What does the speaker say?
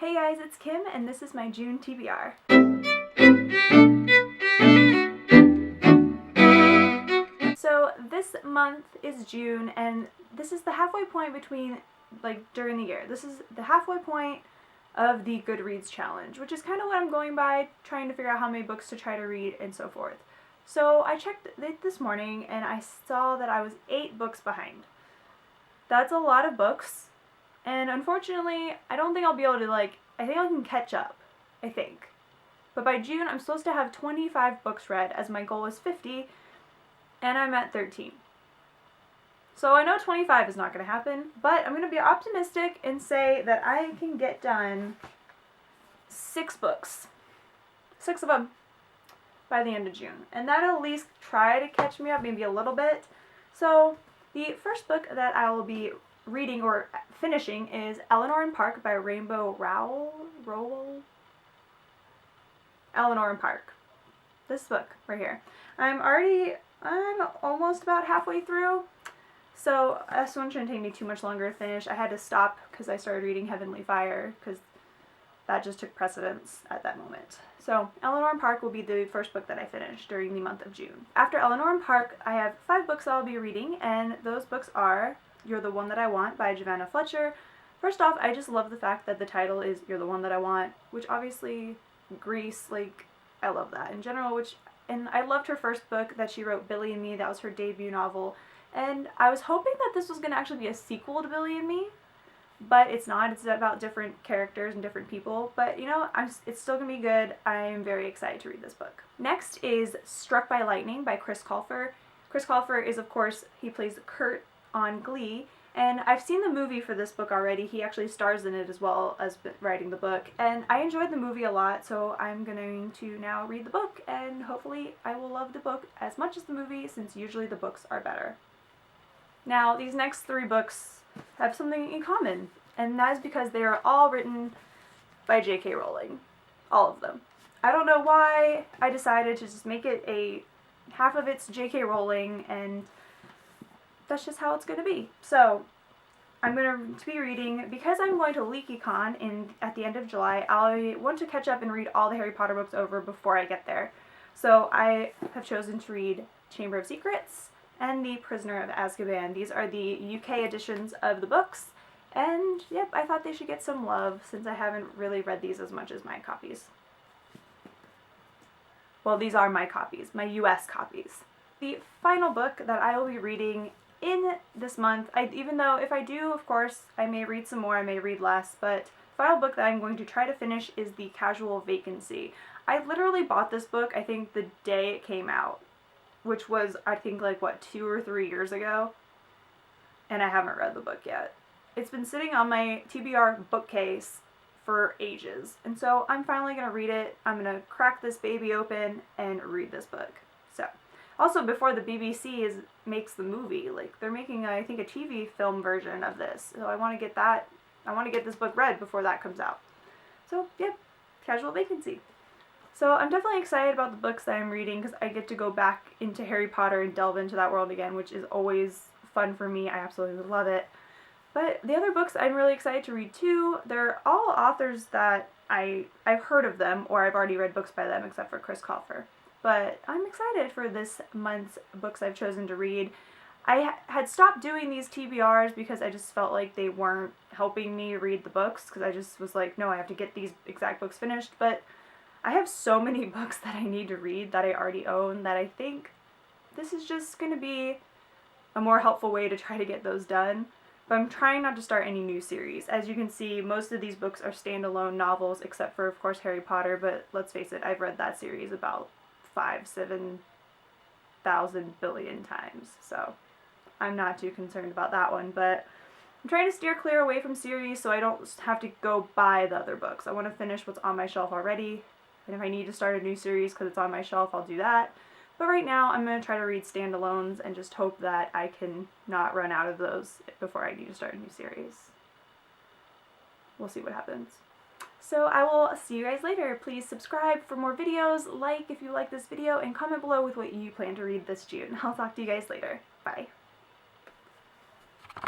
Hey guys, it's Kim, and this is my June TBR. So this month is June, and this is the halfway point between, during the year. This is the halfway point of the Goodreads challenge, which is kind of what I'm going by, trying to figure out how many books to try to read and so forth. So I checked it this morning, and I saw that I was 8 books behind. That's a lot of books. And unfortunately, I don't think I'll be able to, I think I can catch up, I think. But by June, I'm supposed to have 25 books read, as my goal is 50, and I'm at 13. So I know 25 is not going to happen, but I'm going to be optimistic and say that I can get done 6 books. 6 of them by the end of June. And that'll at least try to catch me up, maybe a little bit. So the first book that I will be reading or finishing is Eleanor and Park by Rowell? Eleanor and Park. This book right here. I'm almost about halfway through, so this one shouldn't take me too much longer to finish. I had to stop because I started reading Heavenly Fire because that just took precedence at that moment. So Eleanor and Park will be the first book that I finish during the month of June. After Eleanor and Park, I have 5 books I'll be reading, and those books are You're the One That I Want by Giovanna Fletcher. First off, I just love the fact that the title is You're the One That I Want, which obviously Grease, I love that in general, and I loved her first book that she wrote, Billy and Me. That was her debut novel, and I was hoping that this was going to actually be a sequel to Billy and Me, but it's not. It's about different characters and different people, but it's still going to be good. I'm very excited to read this book. Next is Struck by Lightning by Chris Colfer. Chris Colfer is, of course, he plays Kurt on Glee, and I've seen the movie for this book already. He actually stars in it as well as writing the book, and I enjoyed the movie a lot, so I'm going to now read the book, and hopefully I will love the book as much as the movie, since usually the books are better. Now, these next 3 books have something in common, and that is because they are all written by J.K. Rowling. All of them. I don't know why I decided to just make it half of it's J.K. Rowling, and that's just how it's going to be. So I'm going to be reading, because I'm going to LeakyCon at the end of July, I want to catch up and read all the Harry Potter books over before I get there. So I have chosen to read Chamber of Secrets and The Prisoner of Azkaban. These are the UK editions of the books, and yep, I thought they should get some love since I haven't really read these as much as my copies. Well, these are my copies, my US copies. The final book that I will be reading in this month, even though if I do, of course, I may read some more, I may read less, but the final book that I'm going to try to finish is The Casual Vacancy. I literally bought this book, I think, the day it came out, which was, I think, 2 or 3 years ago, and I haven't read the book yet. It's been sitting on my TBR bookcase for ages, and so I'm finally going to read it. I'm going to crack this baby open and read this book. So, also, before the BBC makes the movie, they're making, I think, a TV film version of this. So I want to get that. I want to get this book read before that comes out. So, yeah, Casual Vacancy. So I'm definitely excited about the books that I'm reading, because I get to go back into Harry Potter and delve into that world again, which is always fun for me. I absolutely love it. But the other books I'm really excited to read too. They're all authors that I've heard of them, or I've already read books by them, except for Chris Colfer. But I'm excited for this month's books I've chosen to read. I had stopped doing these TBRs because I just felt like they weren't helping me read the books, because I just was like, no, I have to get these exact books finished. But I have so many books that I need to read that I already own that I think this is just going to be a more helpful way to try to get those done. But I'm trying not to start any new series. As you can see, most of these books are standalone novels, except for, of course, Harry Potter, but let's face it, I've read that series about 7,000 billion times, so I'm not too concerned about that one, but I'm trying to steer clear away from series so I don't have to go buy the other books. I want to finish what's on my shelf already, and if I need to start a new series because it's on my shelf, I'll do that. But right now, I'm going to try to read standalones and just hope that I can not run out of those before I need to start a new series. We'll see what happens. So I will see you guys later. Please subscribe for more videos, like if you like this video, and comment below with what you plan to read this June. I'll talk to you guys later. Bye.